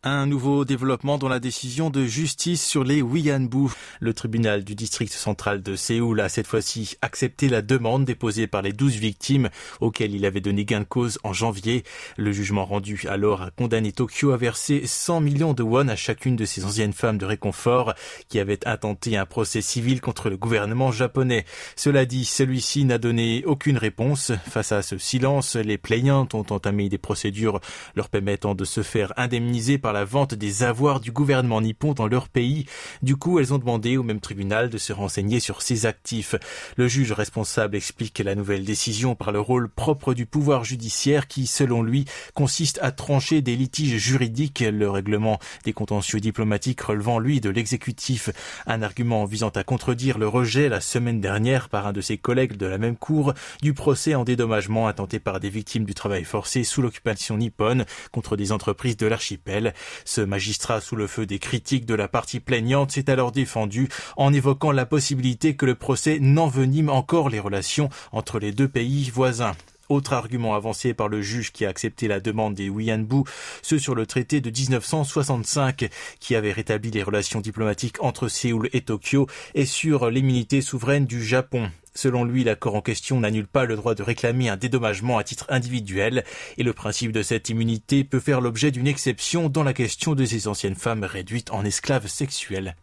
Un nouveau développement dans la décision de justice sur les Wianbu. Le tribunal du district central de Séoul a cette fois-ci accepté la demande déposée par les 12 victimes auxquelles il avait donné gain de cause en janvier. Le jugement rendu alors a condamné Tokyo à verser 100 millions de won à chacune de ces anciennes femmes de réconfort qui avaient intenté un procès civil contre le gouvernement japonais. Cela dit, celui-ci n'a donné aucune réponse. Face à ce silence, les plaignantes ont entamé des procédures leur permettant de se faire indemniser par la vente des avoirs du gouvernement nippon dans leur pays. Du coup, elles ont demandé au même tribunal de se renseigner sur ses actifs. Le juge responsable explique la nouvelle décision par le rôle propre du pouvoir judiciaire qui, selon lui, consiste à trancher des litiges juridiques, le règlement des contentieux diplomatiques relevant, lui, de l'exécutif. Un argument visant à contredire le rejet la semaine dernière par un de ses collègues de la même cour du procès en dédommagement intenté par des victimes du travail forcé sous l'occupation nippone contre des entreprises de l'archipel. Ce magistrat, sous le feu des critiques de la partie plaignante, s'est alors défendu en évoquant la possibilité que le procès n'envenime encore les relations entre les deux pays voisins. Autre argument avancé par le juge qui a accepté la demande des Wianbu, ceux sur le traité de 1965 qui avait rétabli les relations diplomatiques entre Séoul et Tokyo et sur l'immunité souveraine du Japon. Selon lui, l'accord en question n'annule pas le droit de réclamer un dédommagement à titre individuel et le principe de cette immunité peut faire l'objet d'une exception dans la question de ces anciennes femmes réduites en esclaves sexuels.